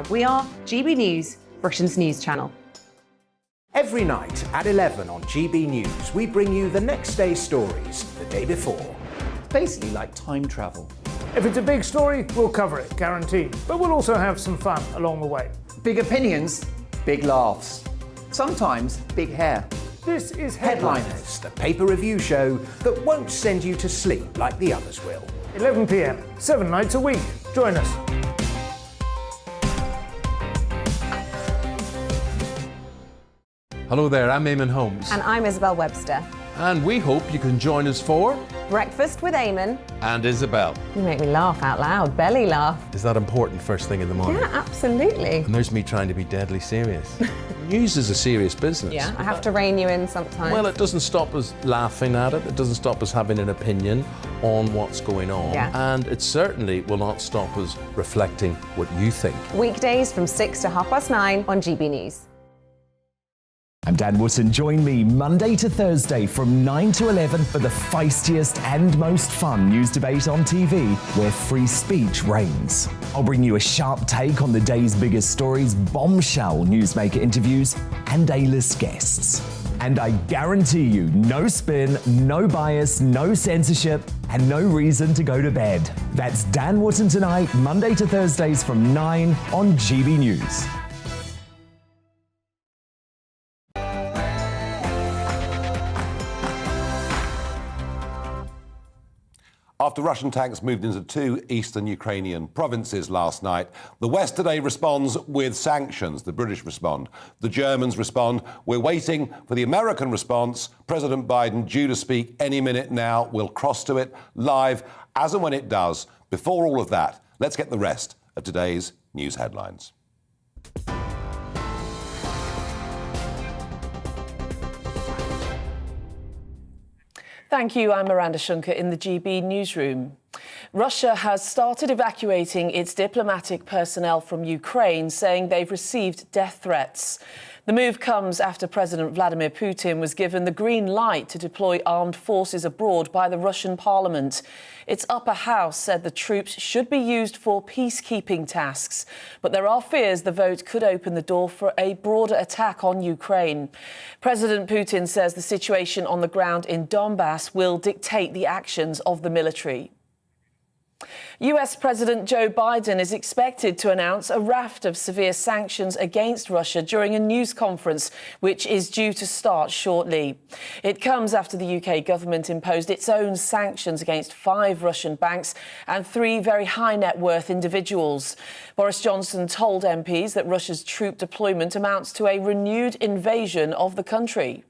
We are GB News, Britain's news channel. Every night at 11 on GB News, we bring you the next day's stories the day before. It's basically like time travel. If it's a big story, we'll cover it, guaranteed. But we'll also have some fun along the way. Big opinions, big laughs. Sometimes big hair. This is Headliners, the paper review show that won't send you to sleep like the others will. 11 p.m, 7 nights a week. Join us. Hello there, I'm Eamon Holmes. And I'm Isabel Webster. And we hope you can join us for Breakfast with Eamon. And Isabel. You make me laugh out loud, belly laugh. Is that important first thing in the morning? Yeah, absolutely. And there's me trying to be deadly serious. News is a serious business. Yeah, I have to rein you in sometimes. Well, it doesn't stop us laughing at it. It doesn't stop us having an opinion on what's going on. Yeah. And it certainly will not stop us reflecting what you think. Weekdays from 6 to 9:30 on GB News. I'm Dan Wootton. Join me Monday to Thursday from 9 to 11 for the feistiest and most fun news debate on TV, where free speech reigns. I'll bring you a sharp take on the day's biggest stories, bombshell newsmaker interviews, and A-list guests. And I guarantee you, no spin, no bias, no censorship, and no reason to go to bed. That's Dan Wootton tonight, Monday to Thursdays from 9 on GB News. After Russian tanks moved into two eastern Ukrainian provinces last night, the West today responds with sanctions. The British respond. The Germans respond. We're waiting for the American response. President Biden, due to speak any minute now, will cross to it live as and when it does. Before all of that, let's get the rest of today's news headlines. Thank you. I'm Miranda Shunker in the GB newsroom. Russia has started evacuating its diplomatic personnel from Ukraine, saying they've received death threats. The move comes after President Vladimir Putin was given the green light to deploy armed forces abroad by the Russian parliament. Its upper house said the troops should be used for peacekeeping tasks, but there are fears the vote could open the door for a broader attack on Ukraine. President Putin says the situation on the ground in Donbass will dictate the actions of the military. US President Joe Biden is expected to announce a raft of severe sanctions against Russia during a news conference, which is due to start shortly. It comes after the UK government imposed its own sanctions against 5 Russian banks and 3 very high net worth individuals. Boris Johnson told MPs that Russia's troop deployment amounts to a renewed invasion of the country.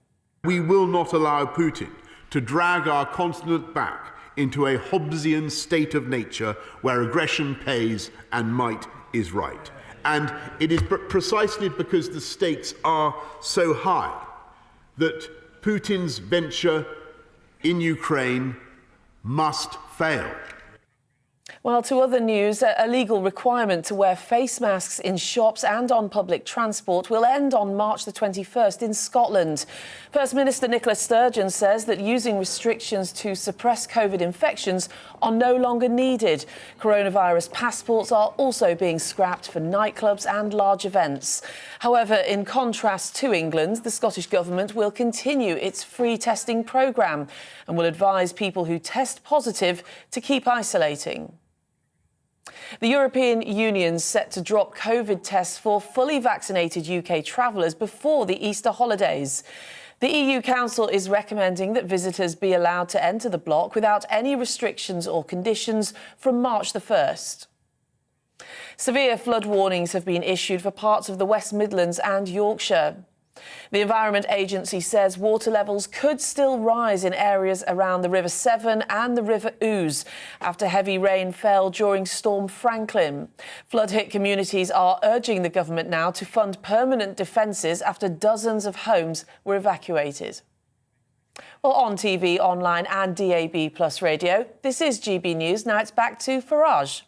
We will not allow Putin to drag our continent back into a Hobbesian state of nature where aggression pays and might is right. And it is precisely because the stakes are so high that Putin's venture in Ukraine must fail. Well, to other news, a legal requirement to wear face masks in shops and on public transport will end on March the 21st in Scotland. First Minister Nicola Sturgeon says that using restrictions to suppress COVID infections are no longer needed. Coronavirus passports are also being scrapped for nightclubs and large events. However, in contrast to England, the Scottish Government will continue its free testing programme and will advise people who test positive to keep isolating. The European Union's set to drop COVID tests for fully vaccinated UK travellers before the Easter holidays. The EU Council is recommending that visitors be allowed to enter the bloc without any restrictions or conditions from March the 1st. Severe flood warnings have been issued for parts of the West Midlands and Yorkshire. The Environment Agency says water levels could still rise in areas around the River Severn and the River Ouse after heavy rain fell during Storm Franklin. Flood-hit communities are urging the government now to fund permanent defences after dozens of homes were evacuated. Well, on TV, online and DAB+ radio, this is GB News. Now it's back to Farage.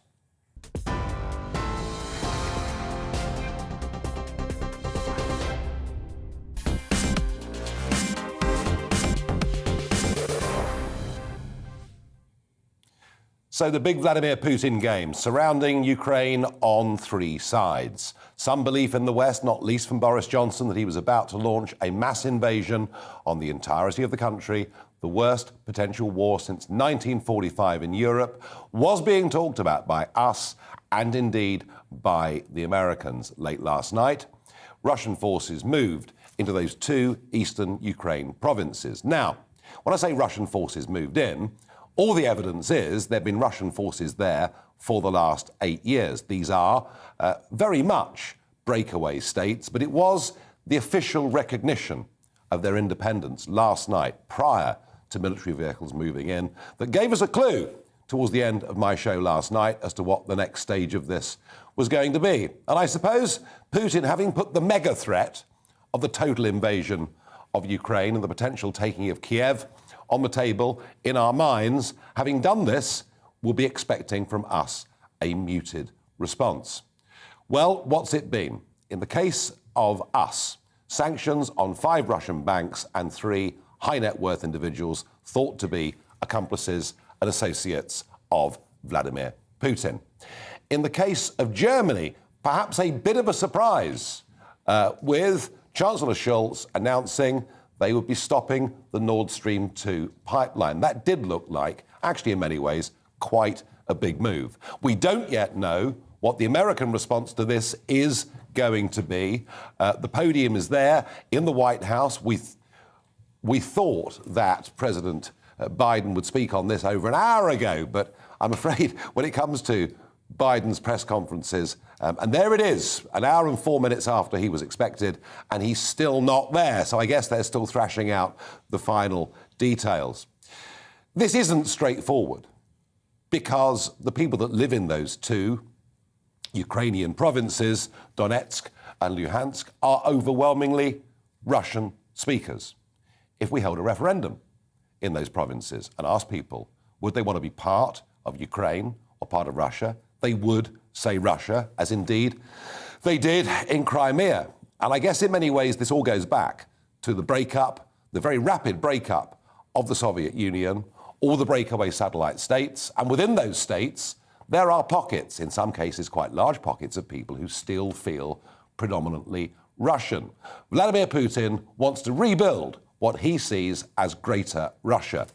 So the big Vladimir Putin game surrounding Ukraine on three sides. Some belief in the West, not least from Boris Johnson, that he was about to launch a mass invasion on the entirety of the country, the worst potential war since 1945 in Europe, was being talked about by us and indeed by the Americans. Late last night, Russian forces moved into those two eastern Ukraine provinces. Now, when I say Russian forces moved in, all the evidence is there have been Russian forces there for the last 8 years. These are very much breakaway states, but it was the official recognition of their independence last night, prior to military vehicles moving in, that gave us a clue towards the end of my show last night as to what the next stage of this was going to be. And I suppose Putin, having put the mega threat of the total invasion of Ukraine and the potential taking of Kiev on the table in our minds, having done this, will be expecting from us a muted response. Well, what's it been? In the case of us, sanctions on 5 Russian banks and 3 high net worth individuals thought to be accomplices and associates of Vladimir Putin. In the case of Germany, perhaps a bit of a surprise, with Chancellor Scholz announcing they would be stopping the Nord Stream 2 pipeline. That did look like, actually in many ways, quite a big move. We don't yet know what the American response to this is going to be. The podium is there in the White House. We thought that President Biden would speak on this over an hour ago, but I'm afraid when it comes to Biden's press conferences, and there it is, an hour and 4 minutes after he was expected, and he's still not there. So I guess they're still thrashing out the final details. This isn't straightforward because the people that live in those two Ukrainian provinces, Donetsk and Luhansk, are overwhelmingly Russian speakers. If we held a referendum in those provinces and asked people, would they want to be part of Ukraine or part of Russia, they would say Russia, as indeed they did in Crimea. And I guess in many ways this all goes back to the breakup, the very rapid breakup of the Soviet Union, all the breakaway satellite states. And within those states, there are pockets, in some cases quite large pockets, of people who still feel predominantly Russian. Vladimir Putin wants to rebuild what he sees as Greater Russia.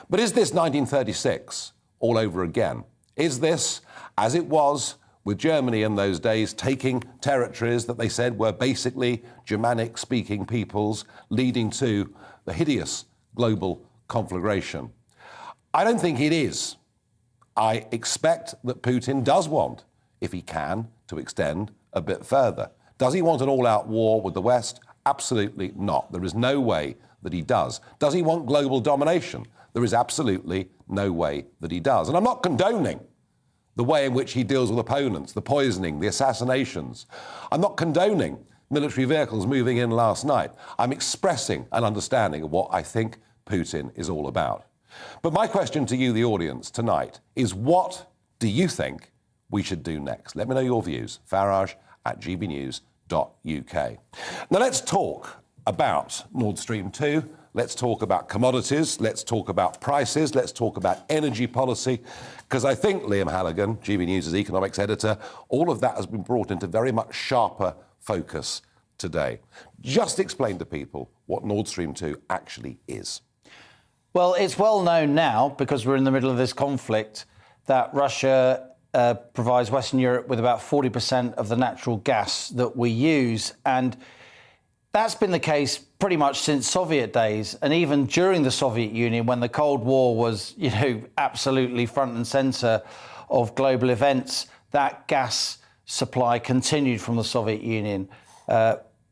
But is this 1936 all over again? Is this, as it was with Germany in those days, taking territories that they said were basically Germanic-speaking peoples, leading to the hideous global conflagration? I don't think it is. I expect that Putin does want, if he can, to extend a bit further. Does he want an all-out war with the West? Absolutely not. There is no way that he does. Does he want global domination? There is absolutely no way that he does. And I'm not condoning the way in which he deals with opponents, the poisoning, the assassinations. I'm not condoning military vehicles moving in last night. I'm expressing an understanding of what I think Putin is all about. But my question to you, the audience, tonight is, what do you think we should do next? Let me know your views. Farage@gbnews.uk. Now let's talk about Nord Stream 2. Let's talk about commodities. Let's talk about prices. Let's talk about energy policy. Because I think Liam Halligan, GB News' economics editor, all of that has been brought into very much sharper focus today. Just explain to people what Nord Stream 2 actually is. Well, it's well known now, because we're in the middle of this conflict, that Russia provides Western Europe with about 40% of the natural gas that we use. And that's been the case pretty much since Soviet days, and even during the Soviet Union, when the Cold War was, absolutely front and centre of global events, that gas supply continued from the Soviet Union.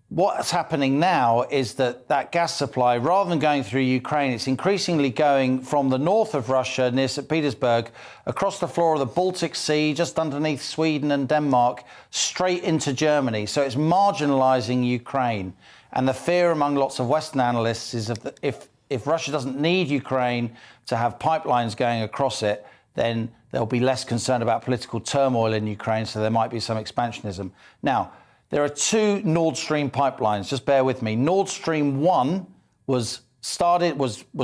What's happening now is that gas supply, rather than going through Ukraine, it's increasingly going from the north of Russia, near St. Petersburg, across the floor of the Baltic Sea, just underneath Sweden and Denmark, straight into Germany. So it's marginalising Ukraine. And the fear among lots of Western analysts is that if Russia doesn't need Ukraine to have pipelines going across it, then they'll be less concerned about political turmoil in Ukraine, so there might be some expansionism. Now, there are 2 Nord Stream pipelines. Just bear with me. Nord Stream 1 was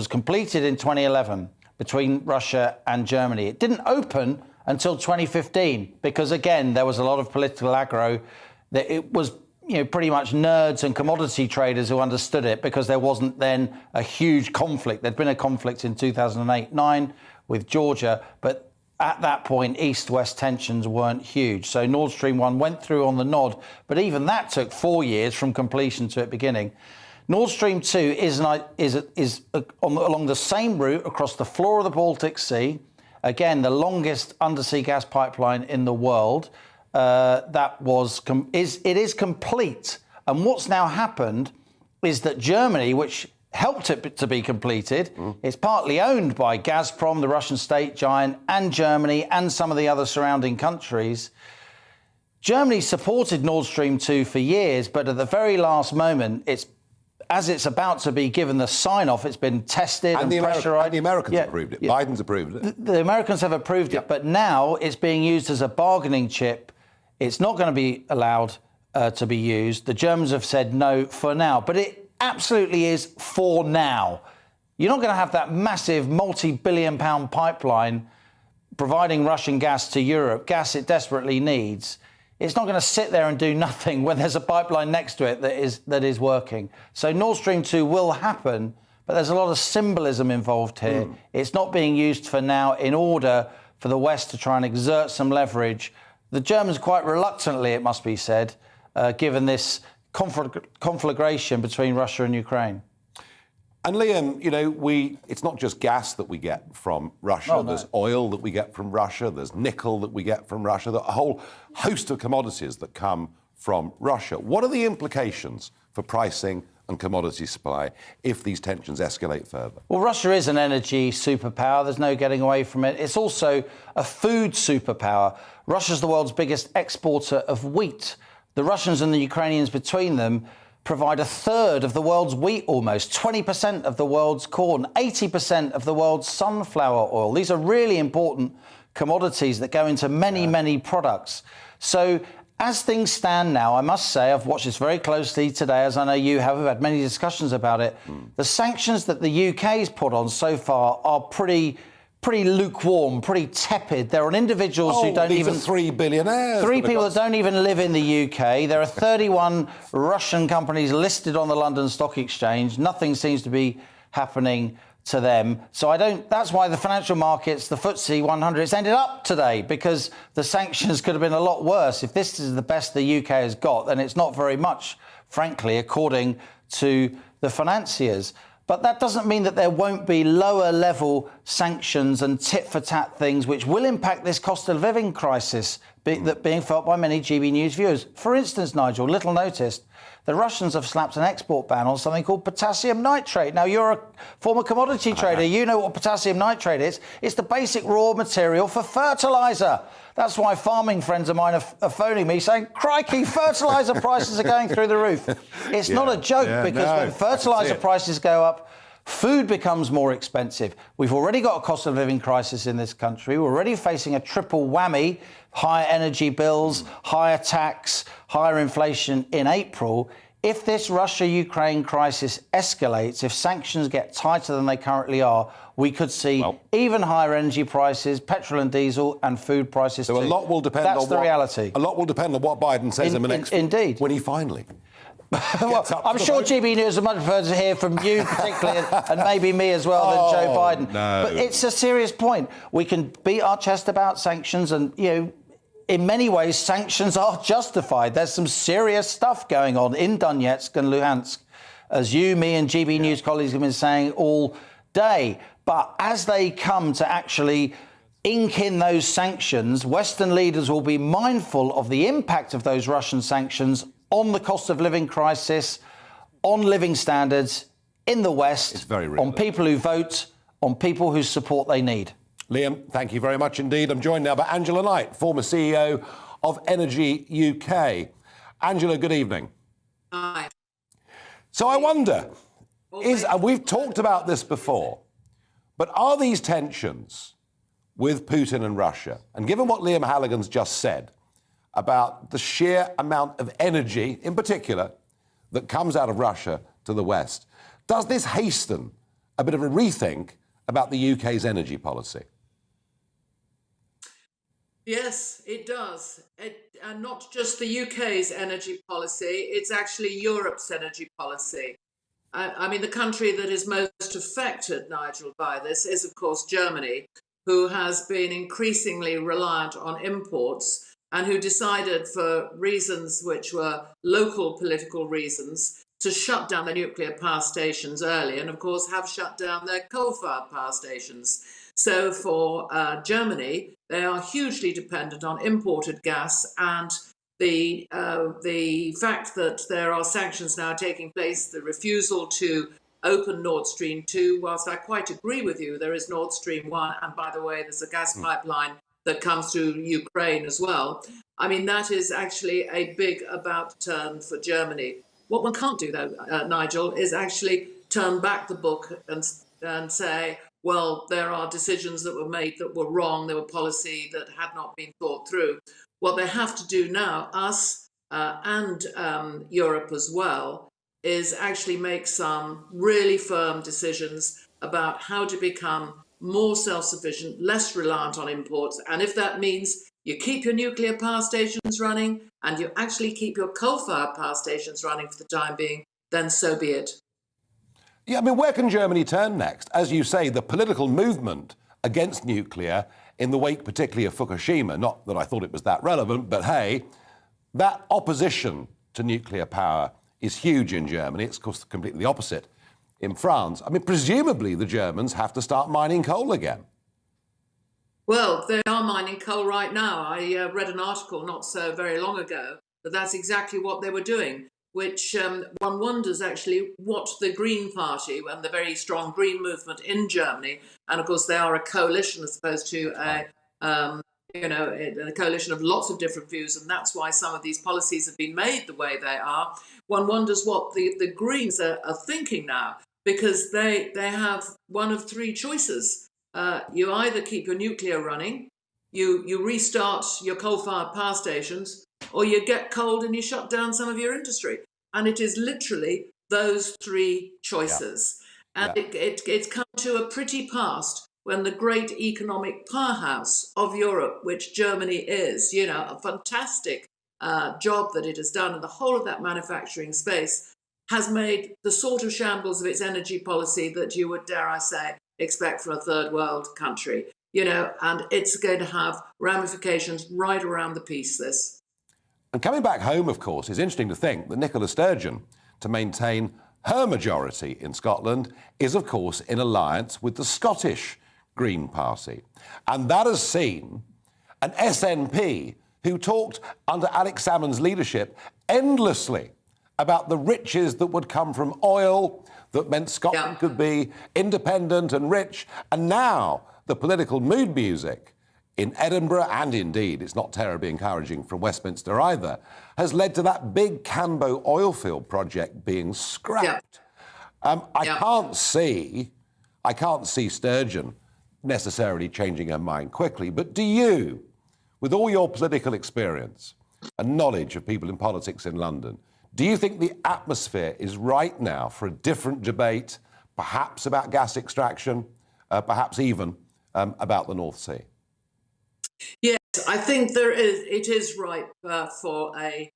completed in 2011, between Russia and Germany. It didn't open until 2015 because, again, there was a lot of political aggro. That it was, pretty much nerds and commodity traders who understood it because there wasn't then a huge conflict. There'd been a conflict in 2008-9 with Georgia, but at that point, East-West tensions weren't huge. So Nord Stream 1 went through on the nod, but even that took 4 years from completion to it beginning. Nord Stream 2 is along the same route across the floor of the Baltic Sea. Again, the longest undersea gas pipeline in the world. It is complete. And what's now happened is that Germany, which helped it to be completed, is partly owned by Gazprom, the Russian state giant, and Germany and some of the other surrounding countries. Germany supported Nord Stream 2 for years, but at the very last moment, as it's about to be given the sign-off, it's been tested and pressurised. And the Americans approved it. Biden's approved it. The Americans have approved it, but now it's being used as a bargaining chip. It's not going to be allowed to be used. The Germans have said no for now, but it absolutely is for now. You're not going to have that massive multi-billion-pound pipeline providing Russian gas to Europe, gas it desperately needs. It's not going to sit there and do nothing when there's a pipeline next to it that is working. So Nord Stream 2 will happen, but there's a lot of symbolism involved here. It's not being used for now in order for the West to try and exert some leverage. The Germans quite reluctantly, it must be said, given this conflagration between Russia and Ukraine. And Liam, it's not just gas that we get from Russia. Oh, no. There's oil that we get from Russia. There's nickel that we get from Russia. There's a whole host of commodities that come from Russia. What are the implications for pricing and commodity supply if these tensions escalate further? Well, Russia is an energy superpower. There's no getting away from it. It's also a food superpower. Russia's the world's biggest exporter of wheat. The Russians and the Ukrainians between them provide a third of the world's wheat almost, 20% of the world's corn, 80% of the world's sunflower oil. These are really important commodities that go into many products. So as things stand now, I must say, I've watched this very closely today, as I know you have. We've had many discussions about it. The sanctions that the UK's put on so far are pretty lukewarm, pretty tepid. There are individuals who don't even... These are 3 billionaires. 3 people that don't even live in the UK. There are 31 Russian companies listed on the London Stock Exchange. Nothing seems to be happening to them. So that's why the financial markets, the FTSE 100, it's ended up today because the sanctions could have been a lot worse. If this is the best the UK has got, then it's not very much, frankly, according to the financiers. But that doesn't mean that there won't be lower level sanctions and tit-for-tat things which will impact this cost of living crisis being felt by many GBNews viewers. For instance, Nigel, little noticed, the Russians have slapped an export ban on something called potassium nitrate. Now, you're a former commodity trader. You know what potassium nitrate is. It's the basic raw material for fertiliser. That's why farming friends of mine are phoning me saying, crikey, fertiliser prices are going through the roof. It's not a joke because when fertiliser prices go up, food becomes more expensive. We've already got a cost of living crisis in this country. We're already facing a triple whammy, higher energy bills, higher tax, higher inflation in April. If this Russia-Ukraine crisis escalates, if sanctions get tighter than they currently are, we could see even higher energy prices, petrol and diesel, and food prices too. So a lot will depend That's the reality. A lot will depend on what Biden says in the next... Indeed. When he finally... Well, I'm sure GBNews would much prefer to hear from you particularly and maybe me as well than Joe Biden. No. But it's a serious point. We can beat our chest about sanctions and, in many ways, sanctions are justified. There's some serious stuff going on in Donetsk and Luhansk, as you, me and GBNews colleagues have been saying all day. But as they come to actually ink in those sanctions, Western leaders will be mindful of the impact of those Russian sanctions on the cost of living crisis, on living standards in the West, It's very real, on people who vote, on people whose support they need. Liam, thank you very much indeed. I'm joined now by Angela Knight, former CEO of Energy UK. Angela, good evening. Hi. So I wonder, and we've talked about this before, but are these tensions with Putin and Russia, and given what Liam Halligan's just said about the sheer amount of energy, in particular, that comes out of Russia to the West, does this hasten a bit of a rethink about the UK's energy policy? Yes, it does. And not just the UK's energy policy, it's actually Europe's energy policy. I mean, the country that is most affected, Nigel, by this is, of course, Germany, who has been increasingly reliant on imports and who decided, for reasons which were local political reasons, to shut down their nuclear power stations early and, of course, have shut down their coal-fired power stations. So for Germany, they are hugely dependent on imported gas, and the fact that there are sanctions now taking place, the refusal to open Nord Stream 2, whilst I quite agree with you, there is Nord Stream 1, and by the way, there's a gas pipeline that comes through Ukraine as well. I mean, that is actually a big about turn for Germany. What one can't do, though, Nigel, is actually turn back the book and say, well, there are decisions that were made that were wrong, there were policy that had not been thought through. What they have to do now, us and Europe as well, is actually make some really firm decisions about how to become more self-sufficient, less reliant on imports. And if that means you keep your nuclear power stations running and you actually keep your coal-fired power stations running for the time being, then so be it. Yeah, I mean, where can Germany turn next? As you say, the political movement against nuclear in the wake particularly of Fukushima, not that I thought it was that relevant, but hey, that opposition to nuclear power is huge in Germany. It's, of course, completely the opposite in France. I mean, presumably the Germans have to start mining coal again. Well, they are mining coal right now. I read an article not so very long ago that that's exactly what they were doing, which one wonders actually what the Green Party and the very strong Green movement in Germany, and of course they are a coalition as opposed to a coalition of lots of different views, and that's why some of these policies have been made the way they are. One wonders what the Greens are thinking now, because they have one of three choices. You either keep your nuclear running, you restart your coal-fired power stations, or you get cold and you shut down some of your industry. And it is literally those three choices. Yeah. And it's come to a pretty past when the great economic powerhouse of Europe, which Germany is, you know, a fantastic job that it has done in the whole of that manufacturing space, has made the sort of shambles of its energy policy that you would, dare I say, expect from a third world country, you know, and it's going to have ramifications right around the piece, this. And coming back home, of course, it's interesting to think that Nicola Sturgeon, to maintain her majority in Scotland, is, of course, in alliance with the Scottish Green Party. And that has seen an SNP who talked under Alex Salmond's leadership endlessly about the riches that would come from oil, that meant Scotland could be independent and rich. And now the political mood music in Edinburgh, and indeed, it's not terribly encouraging from Westminster either, has led to that big Cambo oil field project being scrapped. I can't see Sturgeon necessarily changing her mind quickly, but do you, with all your political experience and knowledge of people in politics in London, do you think the atmosphere is right now for a different debate, perhaps about gas extraction, perhaps even about the North Sea? Yes, I think it is ripe for a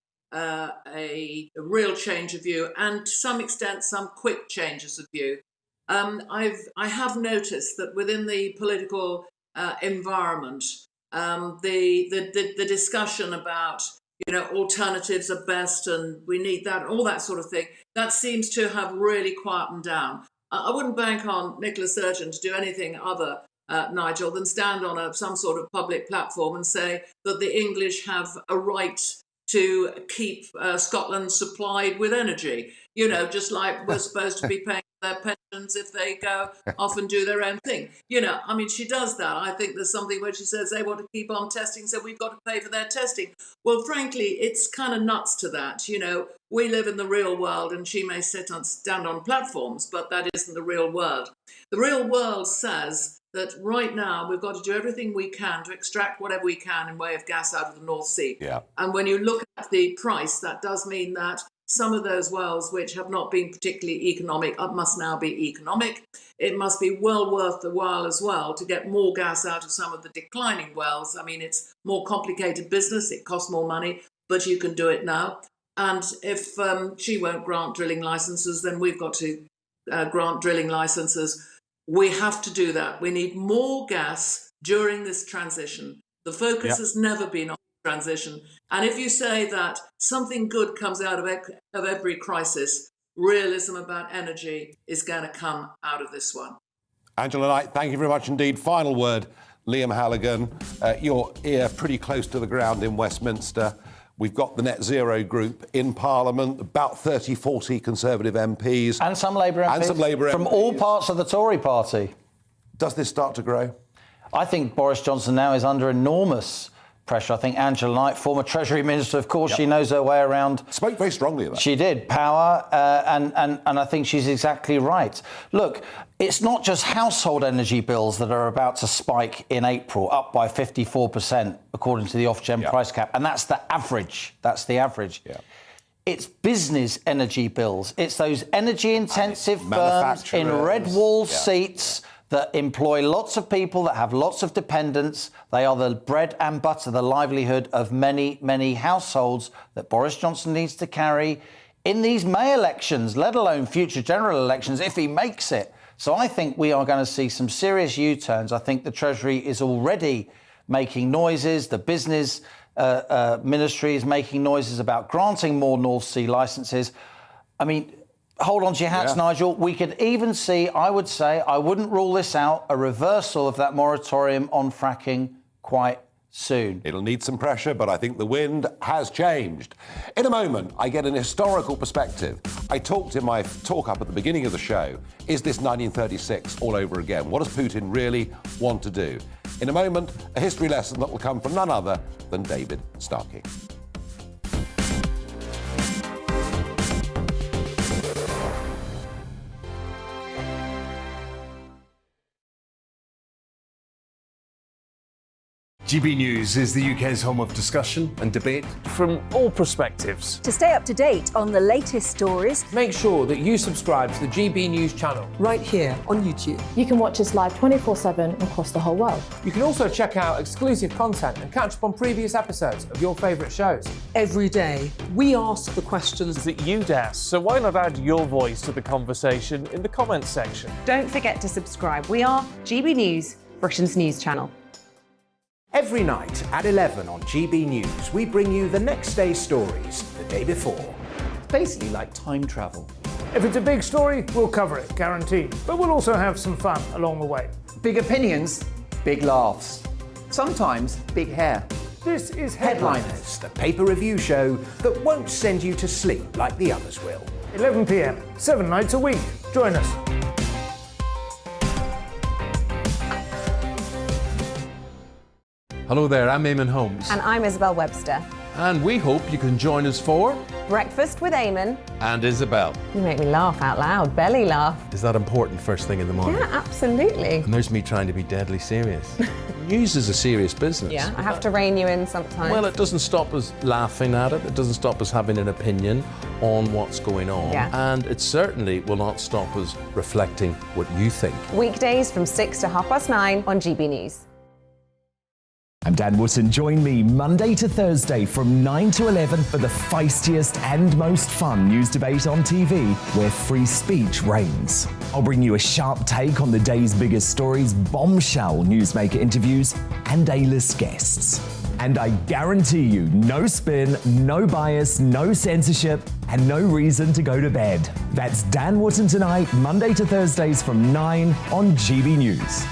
real change of view, and to some extent, some quick changes of view. I have noticed that within the political environment, the discussion about, you know, alternatives are best and we need that, all that sort of thing, that seems to have really quietened down. I wouldn't bank on Nicola Sturgeon to do anything other, Nigel, than stand on some sort of public platform and say that the English have a right to keep Scotland supplied with energy. You know, just like we're supposed to be paying their pensions if they go off and do their own thing. You know, I mean, she does that. I think there's something where she says they want to keep on testing, so we've got to pay for their testing. Well, frankly, it's kind of nuts to that. You know, we live in the real world and she may stand on platforms, but that isn't the real world. The real world says that right now we've got to do everything we can to extract whatever we can in way of gas out of the North Sea. Yeah. And when you look at the price, that does mean that some of those wells which have not been particularly economic must now be economic. It must be well worth the while as well to get more gas out of some of the declining wells. I mean, it's more complicated business, it costs more money, but you can do it now. And if she won't grant drilling licenses, then we've got to grant drilling licenses. We have to do that. We need more gas during this transition. The focus has never been on transition. And if you say that something good comes out of every crisis, realism about energy is going to come out of this one. Angela Knight, thank you very much indeed. Final word, Liam Halligan, your ear pretty close to the ground in Westminster. We've got the Net Zero group in Parliament, about 30, 40 Conservative MPs. And some Labour MPs. And some Labour MPs. From all parts of the Tory party. Does this start to grow? I think Boris Johnson now is under enormous pressure. I think Angela Knight, former Treasury Minister, of course, she knows her way around. Spoke very strongly of that. She did. Power, and I think she's exactly right. Look, it's not just household energy bills that are about to spike in April, up by 54%, according to the Ofgem price cap. And that's the average. That's the average. Yeah. It's business energy bills. It's those energy-intensive firms in red wall seats that employ lots of people, that have lots of dependents. They are the bread and butter, the livelihood of many, many households that Boris Johnson needs to carry in these May elections, let alone future general elections, if he makes it. So I think we are going to see some serious U-turns. I think the Treasury is already making noises. The business ministry is making noises about granting more North Sea licences. I mean, hold on to your hats, Nigel. We could even see, I would say, I wouldn't rule this out, a reversal of that moratorium on fracking quite soon. It'll need some pressure, but I think the wind has changed. In a moment, I get an historical perspective. I talked in my talk up at the beginning of the show, is this 1936 all over again? What does Putin really want to do? In a moment, a history lesson that will come from none other than David Starkey. GB News is the UK's home of discussion and debate from all perspectives. To stay up to date on the latest stories, make sure that you subscribe to the GB News channel right here on YouTube. You can watch us live 24/7 across the whole world. You can also check out exclusive content and catch up on previous episodes of your favourite shows. Every day, we ask the questions that you'd ask, so why not add your voice to the conversation in the comments section? Don't forget to subscribe. We are GB News, Britain's news channel. Every night at 11 on GB News, we bring you the next day's stories the day before. It's basically like time travel. If it's a big story, we'll cover it, guaranteed. But we'll also have some fun along the way. Big opinions, big laughs. Sometimes big hair. This is Headliners, the paper review show that won't send you to sleep like the others will. 11 p.m, 7 nights a week. Join us. Hello there, I'm Eamon Holmes. And I'm Isabel Webster. And we hope you can join us for Breakfast with Eamon and Isabel. You make me laugh out loud, belly laugh. Is that important first thing in the morning? Yeah, absolutely. And there's me trying to be deadly serious. News is a serious business. Yeah, I have to rein you in sometimes. Well, it doesn't stop us laughing at it. It doesn't stop us having an opinion on what's going on. Yeah. And it certainly will not stop us reflecting what you think. Weekdays from 6 to 9:30 on GB News. I'm Dan Wootton. Join me Monday to Thursday from 9 to 11 for the feistiest and most fun news debate on TV, where free speech reigns. I'll bring you a sharp take on the day's biggest stories, bombshell newsmaker interviews, and A-list guests. And I guarantee you, no spin, no bias, no censorship, and no reason to go to bed. That's Dan Wootton Tonight, Monday to Thursdays from 9 on GB News.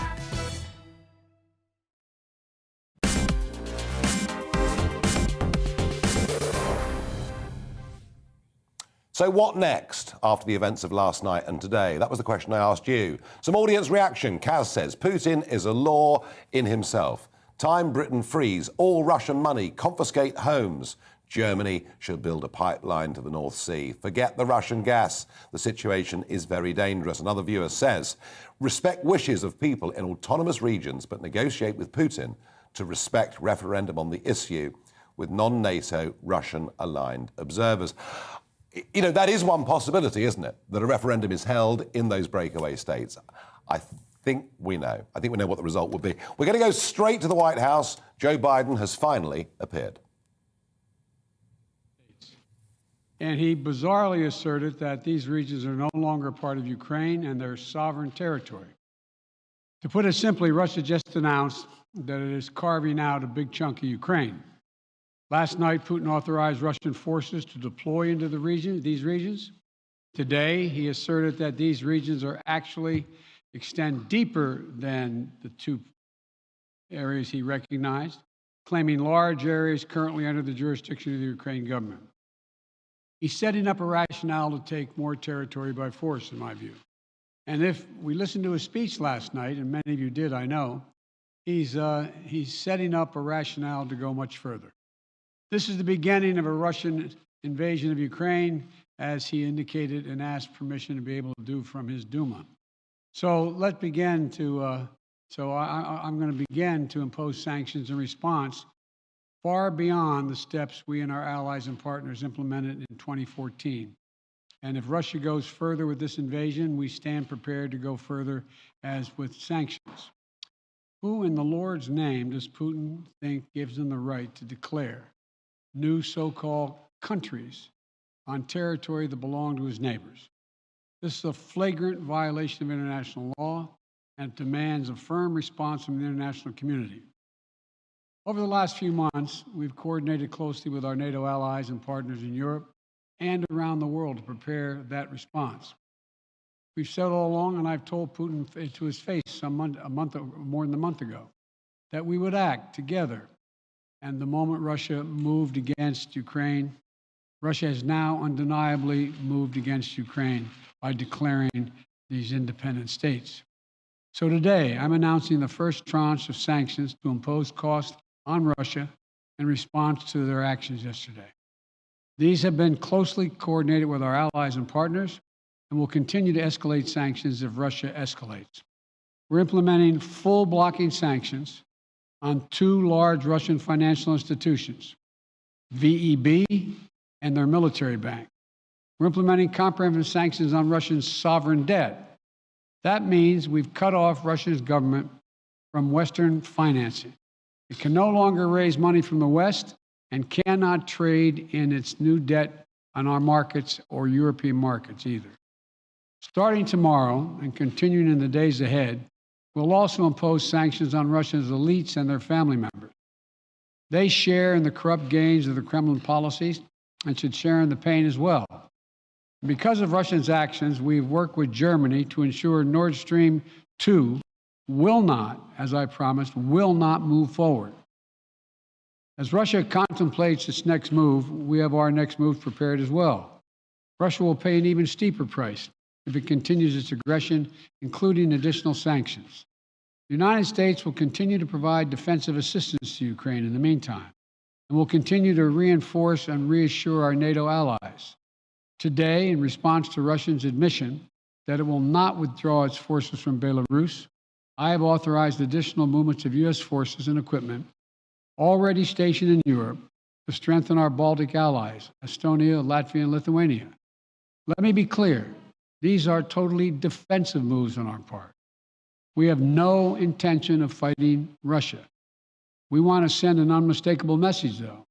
So what next after the events of last night and today? That was the question I asked you. Some audience reaction. Kaz says, Putin is a law in himself. Time Britain freeze all Russian money, confiscate homes. Germany should build a pipeline to the North Sea. Forget the Russian gas. The situation is very dangerous. Another viewer says, respect wishes of people in autonomous regions, but negotiate with Putin to respect referendum on the issue with non-NATO Russian-aligned observers. You know, that is one possibility, isn't it? That a referendum is held in those breakaway states. I think we know. I think we know what the result will be. We're going to go straight to the White House. Joe Biden has finally appeared. And he bizarrely asserted that these regions are no longer part of Ukraine and their sovereign territory. To put it simply, Russia just announced that it is carving out a big chunk of Ukraine. Last night, Putin authorized Russian forces to deploy into these regions. Today, he asserted that these regions are actually extend deeper than the two areas he recognized, claiming large areas currently under the jurisdiction of the Ukraine government. He's setting up a rationale to take more territory by force, in my view. And if we listened to his speech last night, and many of you did, I know, he's setting up a rationale to go much further. This is the beginning of a Russian invasion of Ukraine, as he indicated and asked permission to be able to do from his Duma. So let's begin to, I'm going to begin to impose sanctions in response far beyond the steps we and our allies and partners implemented in 2014. And if Russia goes further with this invasion, we stand prepared to go further as with sanctions. Who in the Lord's name does Putin think gives him the right to declare new so-called countries on territory that belong to his neighbors? This is a flagrant violation of international law and demands a firm response from the international community. Over the last few months, we've coordinated closely with our NATO allies and partners in Europe and around the world to prepare that response. We've said all along, and I've told Putin to his face more than a month ago, that we would act together. And the moment Russia moved against Ukraine, Russia has now undeniably moved against Ukraine by declaring these independent states. So today, I'm announcing the first tranche of sanctions to impose costs on Russia in response to their actions yesterday. These have been closely coordinated with our allies and partners and will continue to escalate sanctions if Russia escalates. We're implementing full blocking sanctions on two large Russian financial institutions, VEB and their military bank. We're implementing comprehensive sanctions on Russian sovereign debt. That means we've cut off Russia's government from Western financing. It can no longer raise money from the West and cannot trade in its new debt on our markets or European markets either. Starting tomorrow and continuing in the days ahead, we'll also impose sanctions on Russia's elites and their family members. They share in the corrupt gains of the Kremlin policies and should share in the pain as well. Because of Russia's actions, we've worked with Germany to ensure Nord Stream 2 will not, as I promised, will not move forward. As Russia contemplates its next move, we have our next move prepared as well. Russia will pay an even steeper price if it continues its aggression, including additional sanctions. The United States will continue to provide defensive assistance to Ukraine in the meantime, and will continue to reinforce and reassure our NATO allies. Today, in response to Russia's admission that it will not withdraw its forces from Belarus, I have authorized additional movements of U.S. forces and equipment already stationed in Europe to strengthen our Baltic allies, Estonia, Latvia, and Lithuania. Let me be clear, these are totally defensive moves on our part. We have no intention of fighting Russia. We want to send an unmistakable message, though,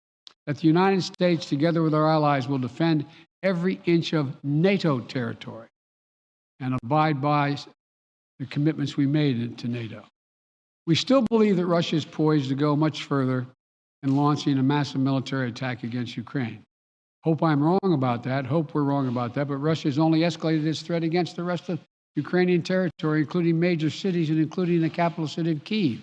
that the United States, together with our allies, will defend every inch of NATO territory and abide by the commitments we made to NATO. We still believe that Russia is poised to go much further in launching a massive military attack against Ukraine. Hope I'm wrong about that. Hope we're wrong about that. But Russia has only escalated its threat against the rest of Ukrainian territory, including major cities and including the capital city of Kyiv.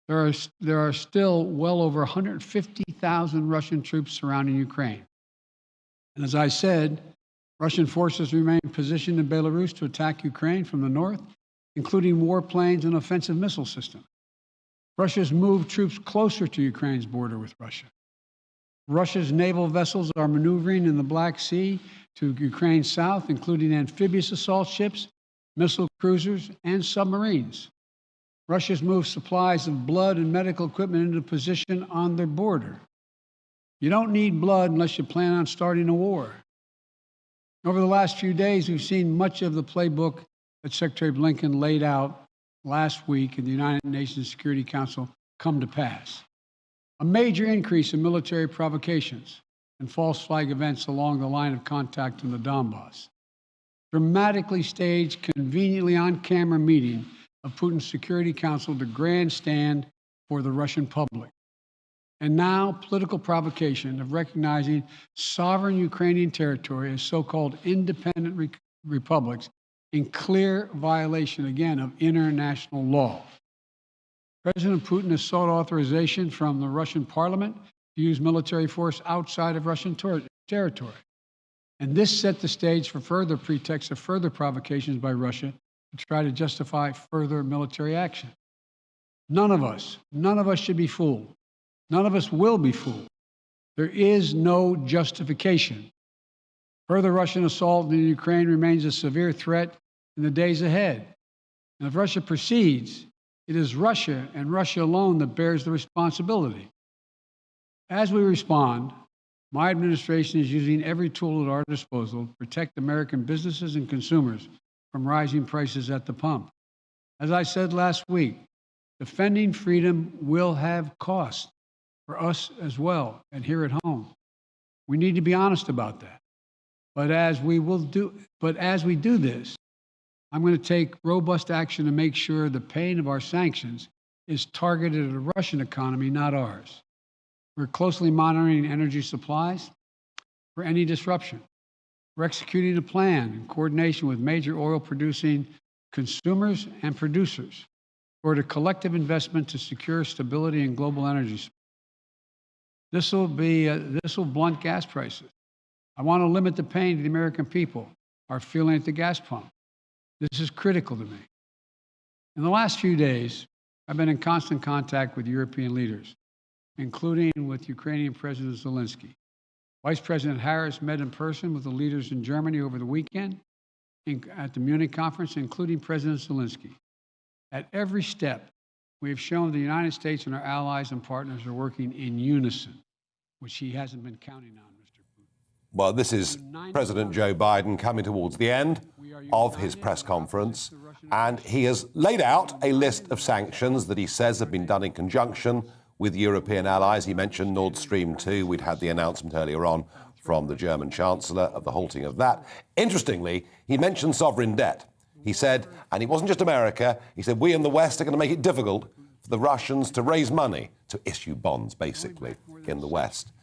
There are still well over 150,000 Russian troops surrounding Ukraine. And as I said, Russian forces remain positioned in Belarus to attack Ukraine from the north, including warplanes and offensive missile systems. Russia's moved troops closer to Ukraine's border with Russia. Russia's naval vessels are maneuvering in the Black Sea to Ukraine's south, including amphibious assault ships, missile cruisers, and submarines. Russia's moved supplies of blood and medical equipment into position on their border. You don't need blood unless you plan on starting a war. Over the last few days, we've seen much of the playbook that Secretary Blinken laid out last week in the United Nations Security Council come to pass. A major increase in military provocations and false flag events along the line of contact in the Donbass. Dramatically staged, conveniently on-camera meeting of Putin's Security Council to grandstand for the Russian public. And now political provocation of recognizing sovereign Ukrainian territory as so-called independent republics in clear violation, again, of international law. President Putin has sought authorization from the Russian parliament to use military force outside of Russian territory. And this set the stage for further pretexts of further provocations by Russia to try to justify further military action. None of us should be fooled. None of us will be fooled. There is no justification. Further Russian assault in Ukraine remains a severe threat in the days ahead. And if Russia proceeds, it is Russia and Russia alone that bears the responsibility. As we respond, my administration is using every tool at our disposal to protect American businesses and consumers from rising prices at the pump. As I said last week, defending freedom will have cost for us as well and here at home. We need to be honest about that. But as we do this, I'm going to take robust action to make sure the pain of our sanctions is targeted at the Russian economy, not ours. We're closely monitoring energy supplies for any disruption. We're executing a plan in coordination with major oil-producing consumers and producers toward a collective investment to secure stability in global energy supply. This will blunt gas prices. I want to limit the pain the American people are feeling at the gas pump. This is critical to me. In the last few days, I've been in constant contact with European leaders, including with Ukrainian President Zelensky. Vice President Harris met in person with the leaders in Germany over the weekend at the Munich conference, including President Zelensky. At every step, we have shown the United States and our allies and partners are working in unison, which he hasn't been counting on, Mr. Putin. Well, this is President Joe Biden coming towards the end of his press conference, and he has laid out a list of sanctions that he says have been done in conjunction with European allies. He mentioned Nord Stream 2. We'd had the announcement earlier on from the German Chancellor of the halting of that. Interestingly, he mentioned sovereign debt. He said, and it wasn't just America, he said, we in the West are going to make it difficult for the Russians to raise money, to issue bonds, basically, in the West,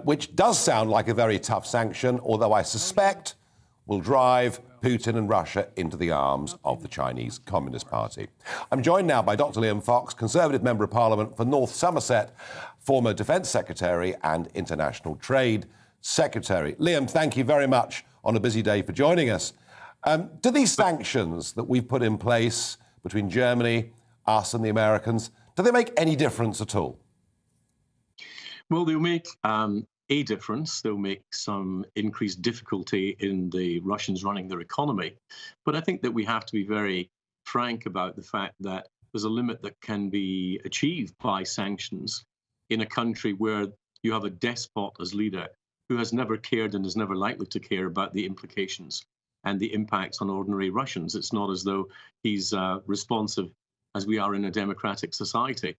which does sound like a very tough sanction, although I suspect will drive Putin and Russia into the arms of the Chinese Communist Party. I'm joined now by Dr. Liam Fox, Conservative Member of Parliament for North Somerset, former Defence Secretary and International Trade Secretary. Liam, thank you very much on a busy day for joining us. Do these sanctions that we've put in place between Germany, us and the Americans, do they make any difference at all? Well, they'll make a difference. They'll make some increased difficulty in the Russians running their economy. But I think that we have to be very frank about the fact that there's a limit that can be achieved by sanctions in a country where you have a despot as leader who has never cared and is never likely to care about the implications and the impacts on ordinary Russians. It's not as though he's responsive as we are in a democratic society.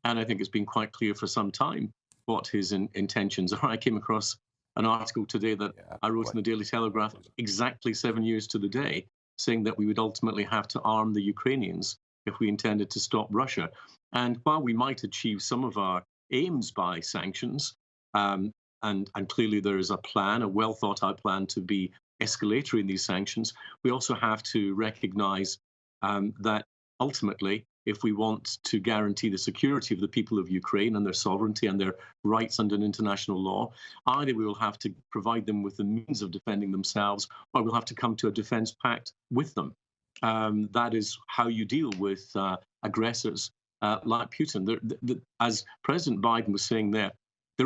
And I think it's been quite clear for some time what his intentions are. I came across an article today that I wrote in the Daily Telegraph exactly 7 years to the day, saying that we would ultimately have to arm the Ukrainians if we intended to stop Russia. And while we might achieve some of our aims by sanctions, and clearly there is a plan, a well-thought-out plan to be escalatory in these sanctions, we also have to recognize that ultimately, if we want to guarantee the security of the people of Ukraine and their sovereignty and their rights under international law, either we will have to provide them with the means of defending themselves, or we'll have to come to a defense pact with them. That is how you deal with aggressors like Putin. As President Biden was saying there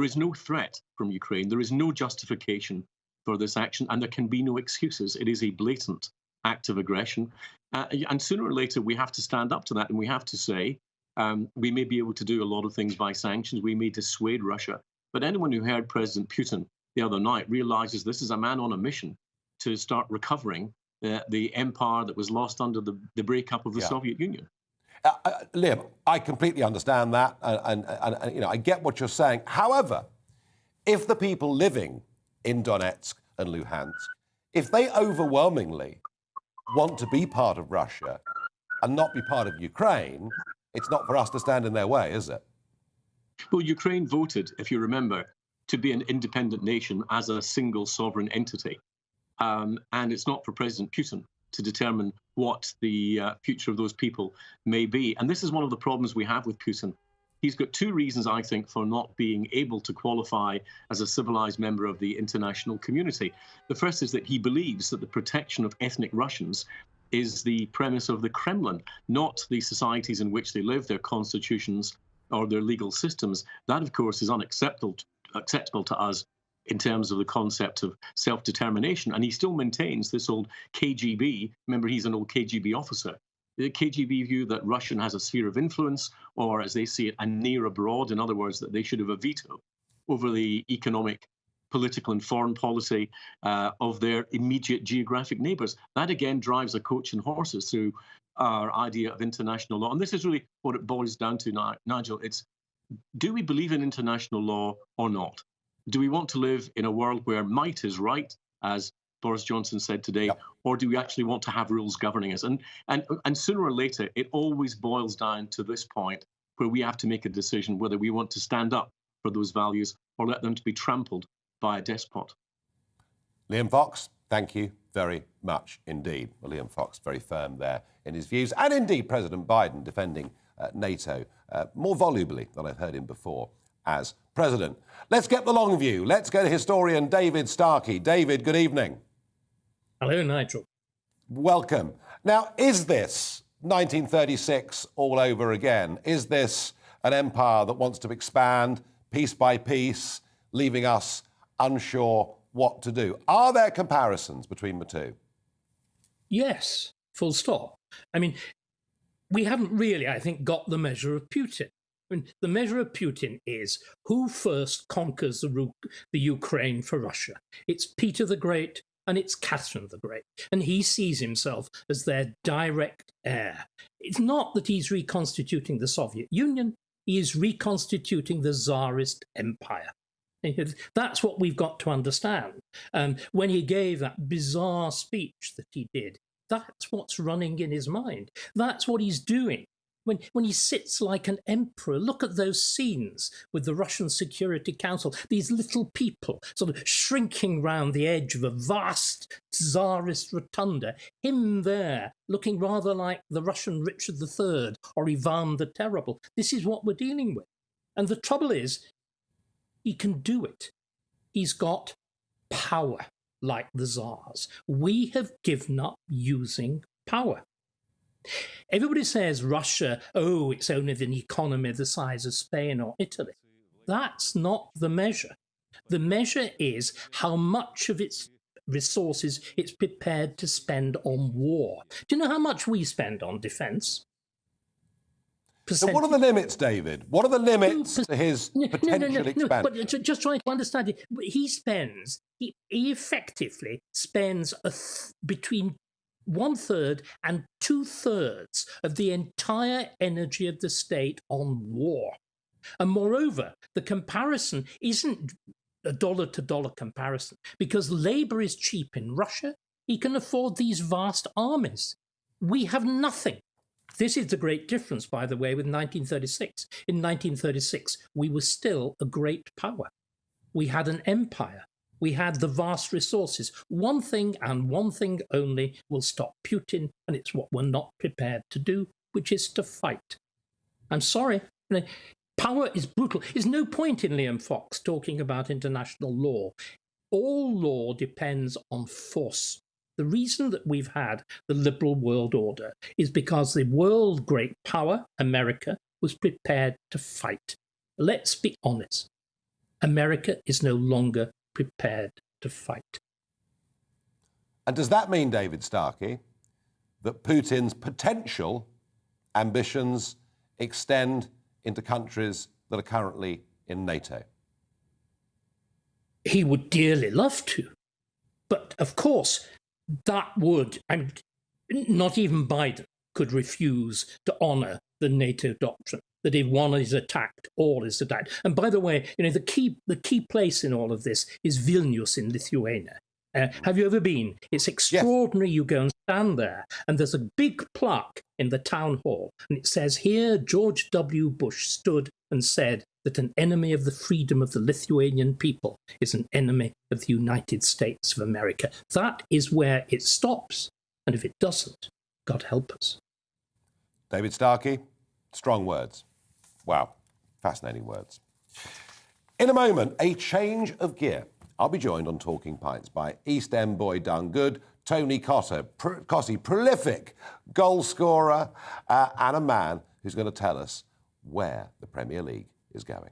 is no threat from Ukraine. There is no justification for this action, and there can be no excuses. It is a blatant act of aggression. And sooner or later, we have to stand up to that, and we have to say, we may be able to do a lot of things by sanctions. We may dissuade Russia. But anyone who heard President Putin the other night realizes this is a man on a mission to start recovering the empire that was lost under the breakup of the Soviet Union. Liam, I completely understand that, and you know, I get what you're saying. However, if the people living in Donetsk and Luhansk, if they overwhelmingly want to be part of Russia and not be part of Ukraine, it's not for us to stand in their way, is it? Well, Ukraine voted, if you remember, to be an independent nation as a single sovereign entity. And it's not for President Putin to determine what the future of those people may be. And this is one of the problems we have with Putin. He's got two reasons, I think, for not being able to qualify as a civilized member of the international community. The first is that he believes that the protection of ethnic Russians is the premise of the Kremlin, not the societies in which they live, their constitutions, or their legal systems. That, of course, is unacceptable to us in terms of the concept of self-determination. And he still maintains this old KGB, remember he's an old KGB officer, the KGB view that Russia has a sphere of influence, or as they see it, a near abroad, in other words, that they should have a veto over the economic, political and foreign policy of their immediate geographic neighbours. That again drives a coach and horses through our idea of international law. And this is really what it boils down to, Nigel. It's, do we believe in international law or not? Do we want to live in a world where might is right, as Boris Johnson said today, or do we actually want to have rules governing us? And sooner or later, it always boils down to this point where we have to make a decision whether we want to stand up for those values or let them to be trampled by a despot. Liam Fox, thank you very much indeed. Well, Liam Fox, very firm there in his views, and indeed President Biden defending NATO more volubly than I've heard him before as president. Let's get the long view. Let's go to historian David Starkey. David, good evening. Hello, Nigel. Welcome. Now, is this 1936 all over again? Is this an empire that wants to expand piece by piece, leaving us unsure what to do? Are there comparisons between the two? Yes, full stop. I mean, we haven't really, I think, got the measure of Putin. I mean, the measure of Putin is who first conquers the Ukraine for Russia. It's Peter the Great and it's Catherine the Great. And he sees himself as their direct heir. It's not that he's reconstituting the Soviet Union, he is reconstituting the Tsarist Empire. That's what we've got to understand. When he gave that bizarre speech that he did, that's what's running in his mind. That's what he's doing. When he sits like an emperor, look at those scenes with the Russian Security Council, these little people sort of shrinking round the edge of a vast Tsarist rotunda, him there looking rather like the Russian Richard III or Ivan the Terrible. This is what we're dealing with. And the trouble is, he can do it. He's got power like the Tsars. We have given up using power. Everybody says Russia, oh, it's only an economy the size of Spain or Italy. That's not the measure. The measure is how much of its resources it's prepared to spend on war. Do you know how much we spend on defence? So what are the limits, David? What are the limits to his potential expansion? But just trying to understand it, he effectively spends between 1/3 and 2/3 of the entire energy of the state on war. And moreover, the comparison isn't a dollar-to-dollar comparison. Because labour is cheap in Russia, he can afford these vast armies. We have nothing. This is the great difference, by the way, with 1936. In 1936, we were still a great power. We had an empire. We had the vast resources. One thing and one thing only will stop Putin, and it's what we're not prepared to do, which is to fight. I'm sorry. Power is brutal. There's no point in Liam Fox talking about international law. All law depends on force. The reason that we've had the liberal world order is because the world great power, America, was prepared to fight. Let's be honest. America is no longer prepared to fight. And does that mean, David Starkey, that Putin's potential ambitions extend into countries that are currently in NATO? He would dearly love to. But of course, that would, not even Biden could refuse to honour the NATO doctrine, that if one is attacked, all is attacked. And by the way, the key place in all of this is Vilnius in Lithuania. Have you ever been? It's extraordinary. Yes. You go and stand there, and there's a big plaque in the town hall, and it says, "Here George W. Bush stood and said that an enemy of the freedom of the Lithuanian people is an enemy of the United States of America." That is where it stops. And if it doesn't, God help us. David Starkey, strong words. Wow, fascinating words. In a moment, a change of gear. I'll be joined on Talking Pints by East End boy done good, Tony Cottee, prolific goal scorer, and a man who's going to tell us where the Premier League is going.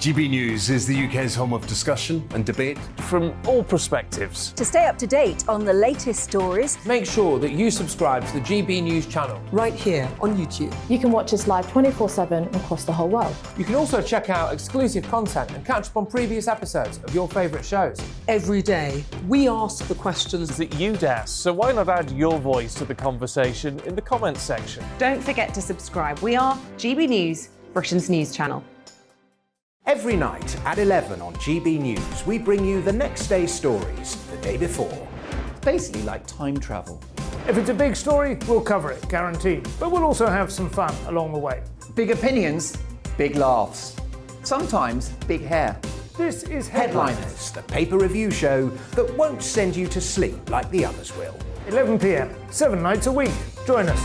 GB News is the UK's home of discussion and debate from all perspectives. To stay up to date on the latest stories, make sure that you subscribe to the GB News channel right here on YouTube. You can watch us live 24/7 across the whole world. You can also check out exclusive content and catch up on previous episodes of your favourite shows. Every day, we ask the questions that you'd ask, so why not add your voice to the conversation in the comments section? Don't forget to subscribe. We are GB News, Britain's news channel. Every night at 11 on GB News, we bring you the next day's stories the day before. It's basically like time travel. If it's a big story, we'll cover it, guaranteed. But we'll also have some fun along the way. Big opinions, big laughs. Sometimes big hair. This is Headliners, the paper review show that won't send you to sleep like the others will. 11 p.m, 7 nights a week. Join us.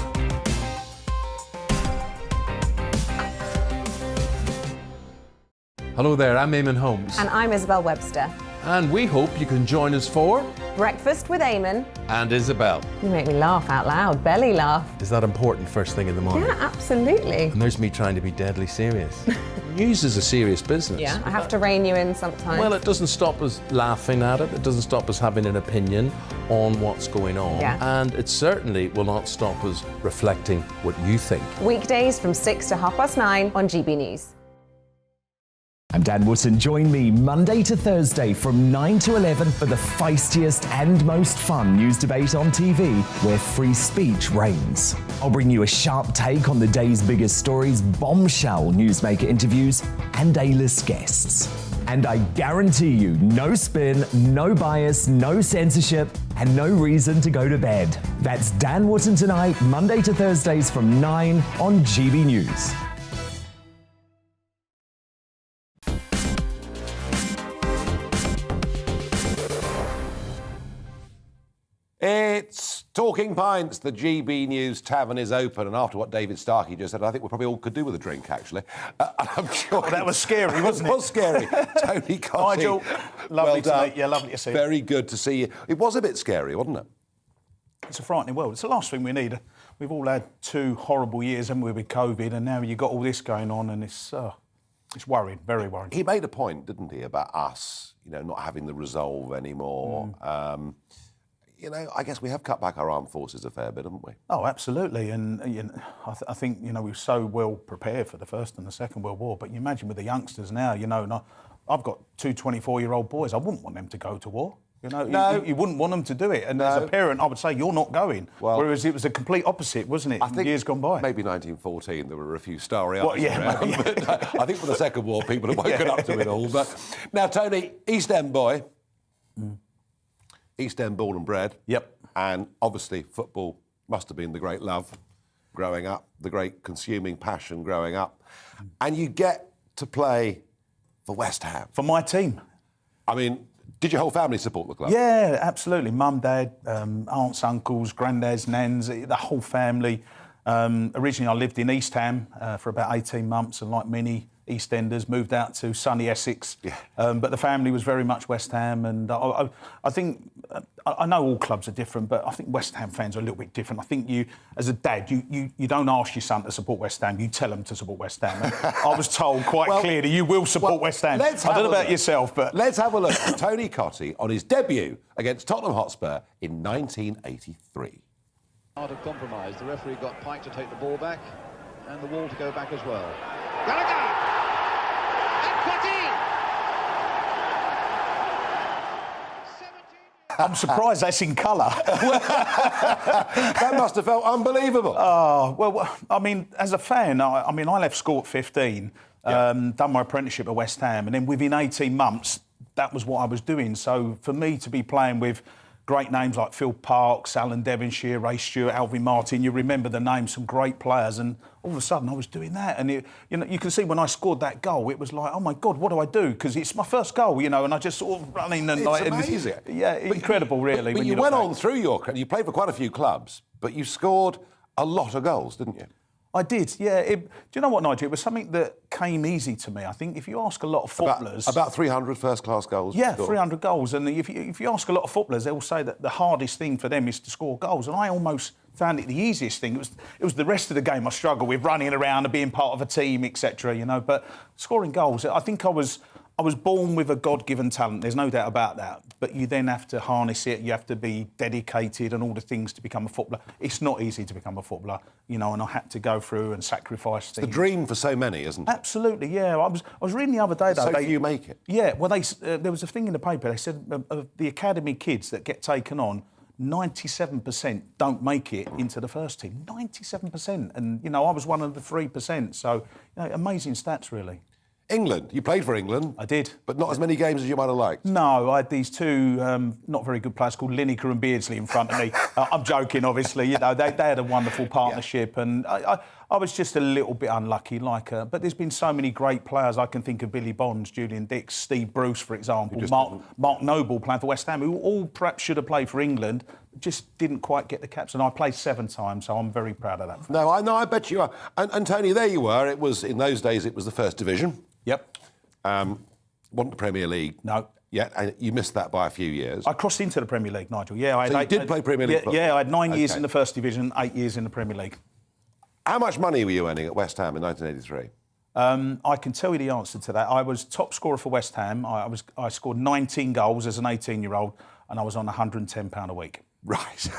Hello there, I'm Eamon Holmes. And I'm Isabel Webster. And we hope you can join us for Breakfast with Eamon and Isabel. You make me laugh out loud, belly laugh. Is that important first thing in the morning? Yeah, absolutely. And there's me trying to be deadly serious. News is a serious business. Yeah, I have to rein you in sometimes. Well, it doesn't stop us laughing at it. It doesn't stop us having an opinion on what's going on. Yeah. And it certainly will not stop us reflecting what you think. Weekdays from 6 to 9:30 on GB News. I'm Dan Wootton. Join me Monday to Thursday from 9 to 11 for the feistiest and most fun news debate on TV, where free speech reigns. I'll bring you a sharp take on the day's biggest stories, bombshell newsmaker interviews, and A-list guests. And I guarantee you, no spin, no bias, no censorship, and no reason to go to bed. That's Dan Wootton tonight, Monday to Thursdays from 9 on GB News. It's Talking Pints. The GB News tavern is open, and after what David Starkey just said, I think we probably all could do with a drink, actually. I'm sure that was scary, wasn't it? It was scary. Tony Cottee. Nigel, lovely to meet you. Lovely to see you. Very good to see you. It was a bit scary, wasn't it? It's a frightening world. It's the last thing we need. We've all had 2 horrible years, haven't we, with COVID, and now you've got all this going on, and it's worrying, very worrying. He made a point, didn't he, about us, not having the resolve anymore. I guess we have cut back our armed forces a fair bit, haven't we? Oh, absolutely. And I think, we were so well prepared for the First and the Second World War. But you imagine with the youngsters now, and I've got 2 24-year-old boys. I wouldn't want them to go to war. No. You wouldn't want them to do it. And as a parent, I would say, you're not going. Well, whereas it was the complete opposite, wasn't it, in years gone by? Maybe 1914, there were a few starry eyes around. Yeah. But I think for the Second War, people have woken up to it all. But now, Tony, East End boy. East End born and bred. Yep. And obviously football must have been the great love growing up, the great consuming passion growing up. And you get to play for West Ham. For my team. I mean, did your whole family support the club? Yeah, absolutely. Mum, dad, aunts, uncles, granddads, nans, the whole family. Originally I lived in East Ham for about 18 months, and like many EastEnders, moved out to sunny Essex. Yeah. But the family was very much West Ham, and I think I know all clubs are different, but I think West Ham fans are a little bit different. I think you, as a dad, you don't ask your son to support West Ham, you tell him to support West Ham. I was told quite clearly you will support West Ham. I don't know about yourself, but... Let's have a look at Tony Cottee on his debut against Tottenham Hotspur in 1983. Art of compromise. The referee got Pike to take the ball back and the Wall to go back as well. Gallagher! And Cottee! I'm surprised that's in colour. That must have felt unbelievable. Oh, well, I mean, as a fan, I left school at 15, done my apprenticeship at West Ham, and then within 18 months, that was what I was doing. So for me to be playing with great names like Phil Parkes, Alan Devonshire, Ray Stewart, Alvin Martin, you remember the names, some great players, and all of a sudden I was doing that. And you can see when I scored that goal, it was like, oh my God, what do I do? Because it's my first goal, and I just sort of running and it's amazing. Incredible, really. But you went on through your career. You played for quite a few clubs, but you scored a lot of goals, didn't you? I did, yeah. Do you know what, Nigel? It was something that came easy to me. I think if you ask a lot of footballers... About 300 first-class goals? Yeah, 300 goals. And if you ask a lot of footballers, they'll say that the hardest thing for them is to score goals. And I almost found it the easiest thing. It was the rest of the game I struggled with, running around and being part of a team, etc., But scoring goals, I think I was born with a God-given talent. There's no doubt about that. But you then have to harness it. You have to be dedicated and all the things to become a footballer. It's not easy to become a footballer, and I had to go through and sacrifice things. It's the dream for so many, isn't it? Absolutely, yeah. I was reading the other day, though. So few make it. Yeah, well, there was a thing in the paper. They said of the academy kids that get taken on, 97% don't make it into the first team. 97%. And, I was one of the 3%. So, amazing stats, really. England. You played for England. I did. But not as many games as you might have liked. No, I had these two not very good players called Lineker and Beardsley in front of me. I'm joking, obviously. They had a wonderful partnership, and I was just a little bit unlucky. But there's been so many great players. I can think of Billy Bonds, Julian Dix, Steve Bruce, for example, Mark Noble playing for West Ham, who all perhaps should have played for England, just didn't quite get the caps. And I played 7 times, so I'm very proud of that. No, I bet you are. And Tony, there you were. It was, in those days, it was the First Division. Yep. Wasn't the Premier League. No. Yeah, and you missed that by a few years. I crossed into the Premier League, Nigel. Yeah, so you did play Premier League? Yeah, I had 9 years in the First Division, 8 years in the Premier League. How much money were you earning at West Ham in 1983? I can tell you the answer to that. I was top scorer for West Ham. I scored 19 goals as an 18-year-old, and I was on £110 a week. Right.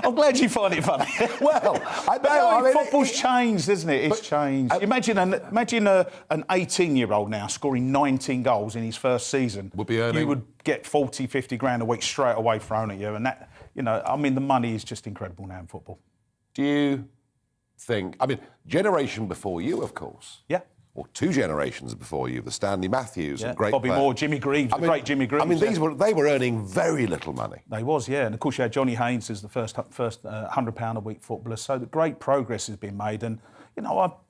I'm glad you find it funny. Well, I know. Football's changed, isn't it? It's changed. Imagine an 18-year-old now scoring 19 goals in his first season. Would be earning. You would get 40, 50 grand a week straight away thrown at you. And that, the money is just incredible now in football. Do you think... generation before you, of course. Yeah. Or 2 generations before you, the Stanley Matthews and great Bobby players. Moore, Jimmy Greaves, great Jimmy Greaves. They were earning very little money. They was, yeah. And of course you had Johnny Haynes as the first £100 a week footballer. So the great progress has been made. And,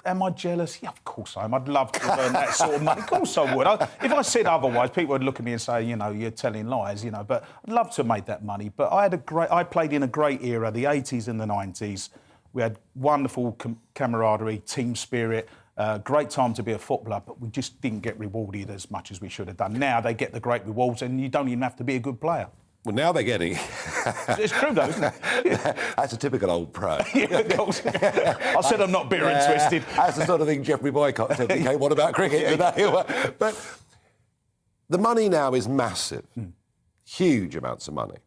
am I jealous? Yeah, of course I am. I'd love to earn that sort of money. Of course I would. If I said otherwise, people would look at me and say, you're telling lies, But I'd love to have made that money. But I played in a great era, the 80s and the 90s. We had wonderful camaraderie, team spirit. Great time to be a footballer, but we just didn't get rewarded as much as we should have done. Now they get the great rewards, and you don't even have to be a good player. Well, now they're getting... It's true, though, isn't it? That's a typical old pro. I said I'm not bitter and twisted. That's the sort of thing Geoffrey Boycott said. Okay, what about cricket today? But the money now is massive. Huge amounts of money.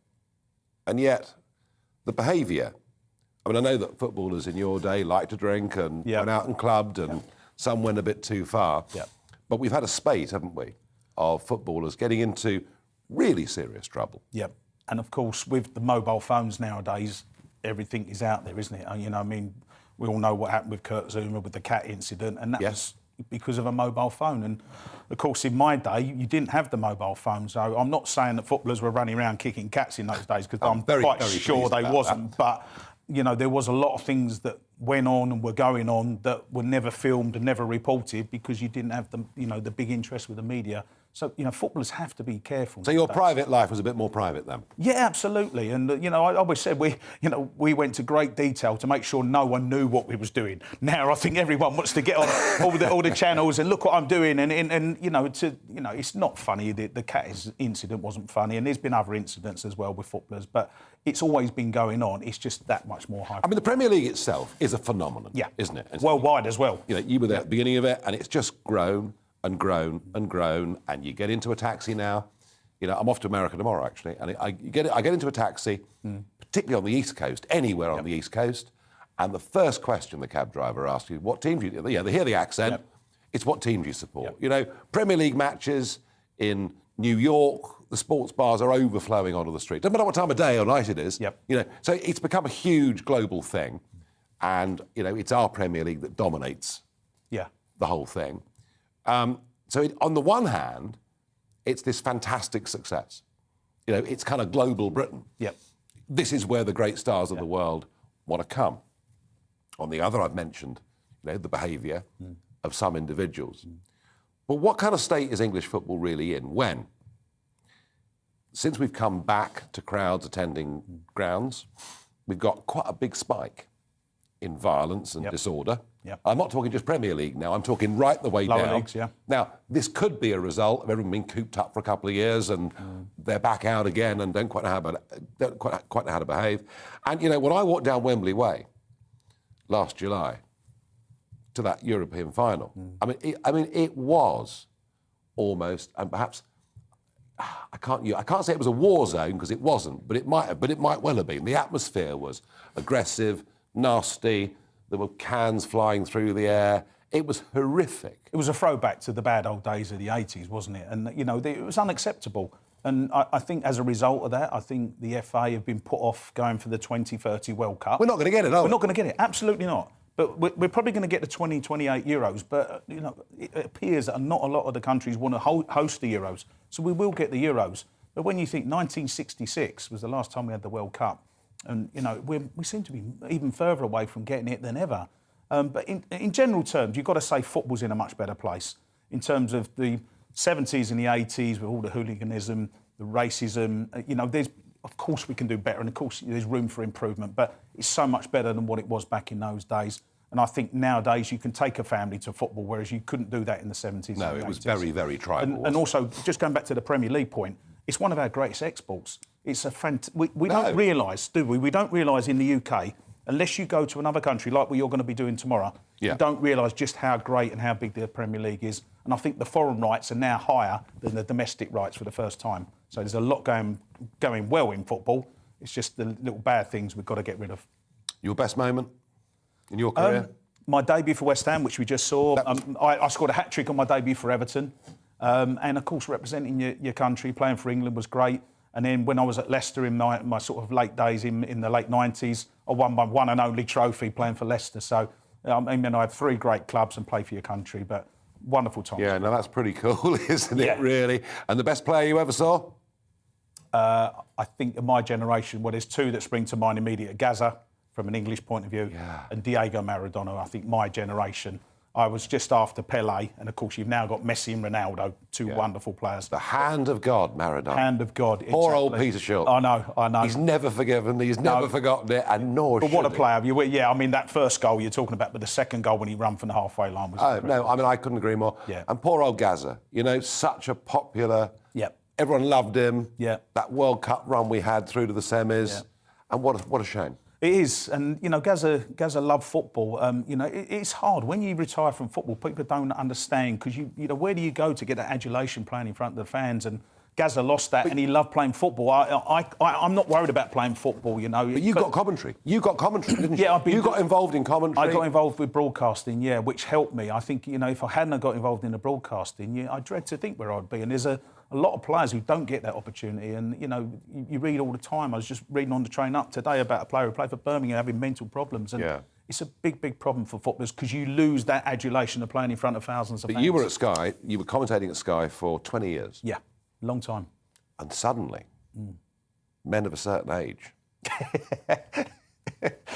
And yet, the behaviour... I know that footballers in your day liked to drink and went out and clubbed and some went a bit too far. Yep. But we've had a spate, haven't we, of footballers getting into really serious trouble. Yep. And, of course, with the mobile phones nowadays, everything is out there, isn't it? We all know what happened with Kurt Zuma with the cat incident, and that was because of a mobile phone. And, of course, in my day, you didn't have the mobile phone. So I'm not saying that footballers were running around kicking cats in those days, because I'm quite sure they wasn't. But... there was a lot of things that went on and were going on that were never filmed and never reported because you didn't have the big interest with the media. So, footballers have to be careful. So your private life was a bit more private then? Yeah, absolutely. And, I always said we went to great detail to make sure no one knew what we was doing. Now I think everyone wants to get on all the channels and look what I'm doing. And it's not funny. The cat incident wasn't funny. And there's been other incidents as well with footballers. But it's always been going on. It's just that much more high. I mean, the Premier League itself is a phenomenon, isn't it? Worldwide as well. You were there at the beginning of it, and it's just grown and grown and grown, and you get into a taxi now. I'm off to America tomorrow, actually, and I get into a taxi, particularly on the East Coast, anywhere on the East Coast, and the first question the cab driver asks you, what team do you... Yeah, they hear the accent. It's what team do you support? Premier League matches in New York, the sports bars are overflowing onto the street. Doesn't matter what time of day or night it is. So it's become a huge global thing, and, it's our Premier League that dominates the whole thing. So on the one hand, it's this fantastic success. It's kind of global Britain. This is where the great stars of the world want to come. On the other, I've mentioned, the behaviour of some individuals. But what kind of state is English football really in? When? Since we've come back to crowds attending grounds, we've got quite a big spike in violence and disorder. I'm not talking just Premier League now, I'm talking right the way Lower down. leagues, Now, this could be a result of everyone being cooped up for a couple of years and they're back out again and don't quite know how to behave. And, when I walked down Wembley Way last July to that European final, I mean, it was almost, and perhaps, I can't say it was a war zone because it wasn't, but it might well have been. The atmosphere was aggressive, nasty. There were cans flying through the air. It was horrific. It was a throwback to the bad old days of the 80s, wasn't it? And, it was unacceptable. And I think as a result of that, I think the FA have been put off going for the 2030 World Cup. We're not going to get it, are we? We're not going to get it, absolutely not. But we're probably going to get the 2028 Euros. But, it appears that not a lot of the countries want to host the Euros. So we will get the Euros. But when you think 1966 was the last time we had the World Cup, and, we seem to be even further away from getting it than ever. But in general terms, you've got to say football's in a much better place. In terms of the 70s and the 80s, with all the hooliganism, the racism, of course we can do better, and of course there's room for improvement, but it's so much better than what it was back in those days. And I think nowadays you can take a family to football, whereas you couldn't do that in the 70s. No, it was very, very tribal. And also, just going back to the Premier League point, it's one of our greatest exports. It's we don't realise, do we? We don't realise in the UK, unless you go to another country like what you're going to be doing tomorrow, you don't realise just how great and how big the Premier League is. And I think the foreign rights are now higher than the domestic rights for the first time. So there's a lot going well in football. It's just the little bad things we've got to get rid of. Your best moment in your career? My debut for West Ham, which we just saw. I scored a hat-trick on my debut for Everton. And, of course, representing your country, playing for England was great. And then when I was at Leicester in my sort of late days in the late 90s, I won my one and only trophy playing for Leicester. So, I had 3 great clubs and play for your country, but wonderful time. Yeah, no, that's pretty cool, isn't it, really? And the best player you ever saw? I think in my generation, there's 2 that spring to mind immediately. Gaza, from an English point of view, and Diego Maradona. I think my generation. I was just after Pelé, and of course you've now got Messi and Ronaldo, 2 wonderful players. The hand of God, Maradona. Hand of God. Poor old Peter Short. I know. He's never forgiven, he's never forgotten it, and nor should he. But what a player. That first goal you're talking about, but the second goal when he ran from the halfway line was incredible. No, I couldn't agree more. Yeah. And poor old Gaza, such a popular... Everyone loved him. Yeah. That World Cup run we had through to the semis. Yeah. And what a shame. It is, and Gaza loved football. It's hard when you retire from football. People don't understand because where do you go to get that adulation playing in front of the fans? And Gaza lost that, and he loved playing football. I'm not worried about playing football, But you got commentary. You got commentary, didn't you? Yeah, you got involved in commentary. I got involved with broadcasting, which helped me. I think if I hadn't got involved in the broadcasting, I dread to think where I'd be. And there's a lot of players who don't get that opportunity. And you read all the time. I was just reading on the train up today about a player who played for Birmingham having mental problems. And it's a big, big problem for footballers because you lose that adulation of playing in front of thousands of fans. But you were at Sky. You were commentating at Sky for 20 years. Yeah, long time. And suddenly, men of a certain age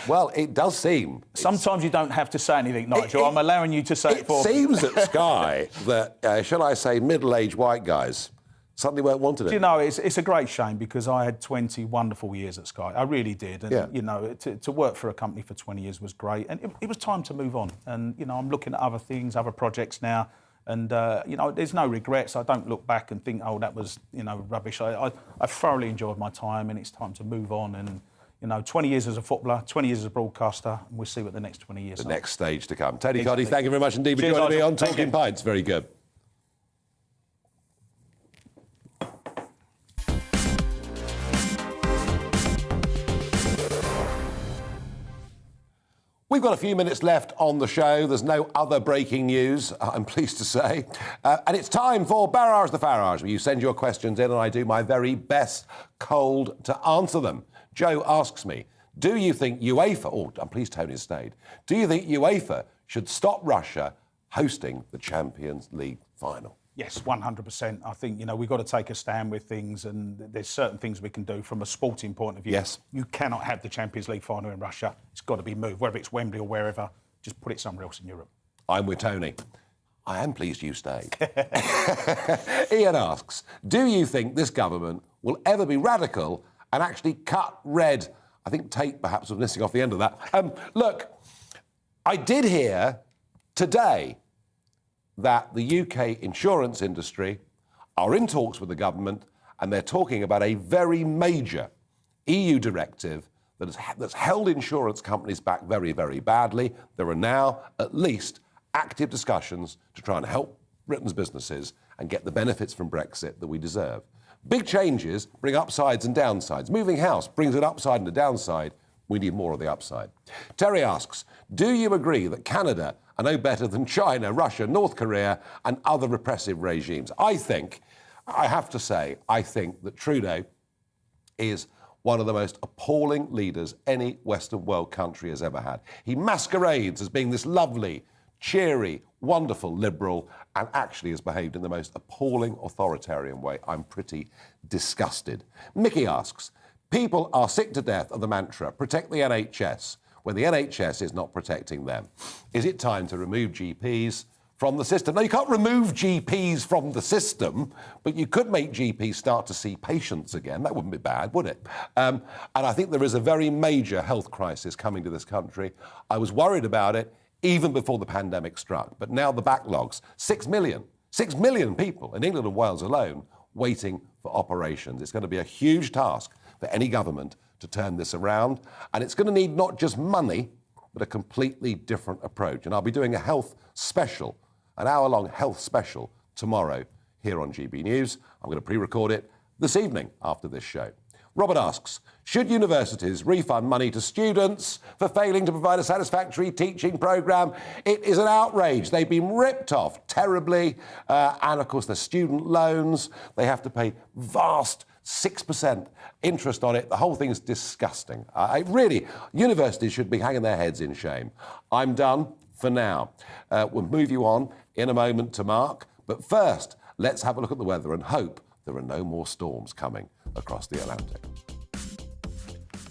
Well, it does seem. Sometimes you don't have to say anything, Nigel. I'm allowing you to say it for me. It seems at Sky that, shall I say, middle-aged white guys suddenly weren't wanted it. Do you know, it's a great shame because I had 20 wonderful years at Sky. I really did. And, you know, to work for a company for 20 years was great. And it was time to move on. And, you know, I'm looking at other things, other projects now. And, you know, there's no regrets. I don't look back and think, oh, that was, you know, rubbish. I thoroughly enjoyed my time and it's time to move on. And, you know, 20 years as a footballer, 20 years as a broadcaster, and we'll see what the next 20 years are. The next stage to come. Tony Cottee, thank you very much indeed for Cheers, joining me Nigel. on Talking Pints. Very good. We've got a few minutes left on the show. There's no other breaking news, I'm pleased to say. And it's time for Barrage the Farage, where you send your questions in and I do my very best cold to answer them. Joe asks me, do you think UEFA, oh, I'm pleased Tony's stayed, do you think UEFA should stop Russia hosting the Champions League final? Yes, 100%. I think, you know, we've got to take a stand with things and there's certain things we can do from a sporting point of view. Yes. You cannot have the Champions League final in Russia. It's got to be moved, whether it's Wembley or wherever. Just put it somewhere else in Europe. I'm with Tony. I am pleased you stayed. Ian asks, do you think this government will ever be radical and actually cut red? I think Tate perhaps was missing off the end of that. Look, I did hear today that the UK insurance industry are in talks with the government and they're talking about a very major EU directive that's held insurance companies back very, very badly. There are now at least active discussions to try and help Britain's businesses and get the benefits from Brexit that we deserve. Big changes bring upsides and downsides. Moving house brings an upside and a downside. We need more of the upside. Terry asks, do you agree that Canada are no better than China, Russia, North Korea and other repressive regimes? I have to say, I think that Trudeau is one of the most appalling leaders any Western world country has ever had. He masquerades as being this lovely, cheery, wonderful liberal and actually has behaved in the most appalling authoritarian way. I'm pretty disgusted. Mickey asks, people are sick to death of the mantra, protect the NHS, when the NHS is not protecting them. Is it time to remove GPs from the system? Now, you can't remove GPs from the system, but you could make GPs start to see patients again. That wouldn't be bad, would it? And I think there is a very major health crisis coming to this country. I was worried about it even before the pandemic struck. But now the backlogs, 6 million people in England and Wales alone waiting for operations. It's going to be a huge task for any government to turn this around. And it's going to need not just money, but a completely different approach. And I'll be doing a health special, an hour-long health special tomorrow here on GB News. I'm going to pre-record it this evening after this show. Robert asks, should universities refund money to students for failing to provide a satisfactory teaching programme? It is an outrage. They've been ripped off terribly. And, of course, the student loans, they have to pay vast 6% interest on it. The whole thing is disgusting. Really, universities should be hanging their heads in shame. I'm done for now. We'll move you on in a moment to Mark. But first, let's have a look at the weather and hope there are no more storms coming across the Atlantic.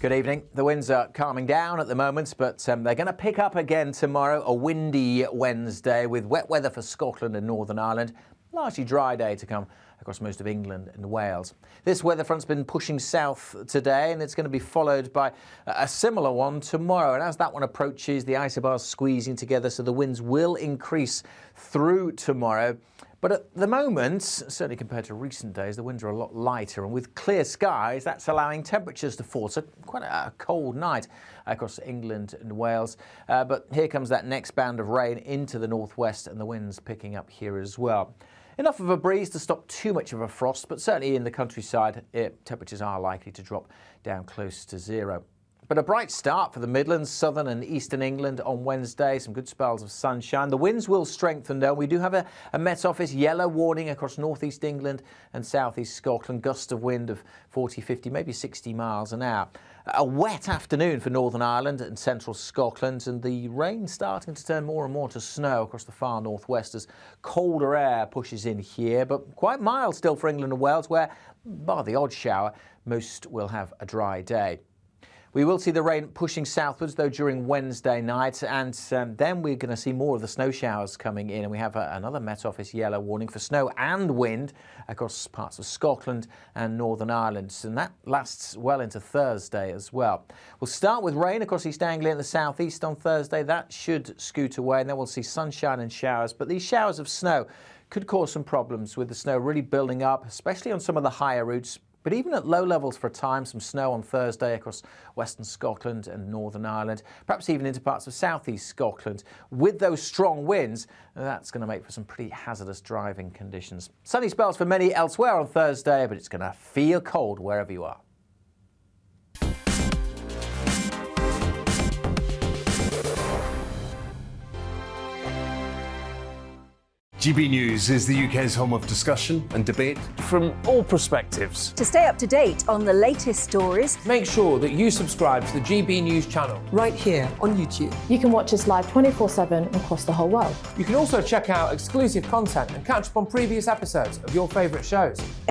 Good evening. The winds are calming down at the moment, but they're going to pick up again tomorrow. A windy Wednesday with wet weather for Scotland and Northern Ireland. Largely dry day to come across most of England and Wales. This weather front's been pushing south today, and it's going to be followed by a similar one tomorrow. And as that one approaches, the isobars squeezing together, so the winds will increase through tomorrow. But at the moment, certainly compared to recent days, the winds are a lot lighter, and with clear skies, that's allowing temperatures to fall. So quite a cold night across England and Wales. But here comes that next band of rain into the northwest, and the winds picking up here as well. Enough of a breeze to stop too much of a frost, but certainly in the countryside, temperatures are likely to drop down close to zero. But a bright start for the Midlands, southern and eastern England on Wednesday. Some good spells of sunshine. The winds will strengthen though. We do have a Met Office yellow warning across northeast England and southeast Scotland. Gusts of wind of 40, 50, maybe 60 miles an hour. A wet afternoon for Northern Ireland and central Scotland, and the rain starting to turn more and more to snow across the far northwest as colder air pushes in here, but quite mild still for England and Wales, where, bar the odd shower, most will have a dry day. We will see the rain pushing southwards, though, during Wednesday night, and then we're going to see more of the snow showers coming in, and we have another Met Office yellow warning for snow and wind across parts of Scotland and Northern Ireland, and that lasts well into Thursday as well. We'll start with rain across East Anglia and the southeast on Thursday. That should scoot away, and then we'll see sunshine and showers, but these showers of snow could cause some problems with the snow really building up, especially on some of the higher routes. But even at low levels for a time, some snow on Thursday across western Scotland and Northern Ireland, perhaps even into parts of southeast Scotland. With those strong winds, that's going to make for some pretty hazardous driving conditions. Sunny spells for many elsewhere on Thursday, but it's going to feel cold wherever you are. GB News is the UK's home of discussion and debate from all perspectives. To stay up to date on the latest stories, make sure that you subscribe to the GB News channel right here on YouTube. You can watch us live 24/7 across the whole world. You can also check out exclusive content and catch up on previous episodes of your favourite shows.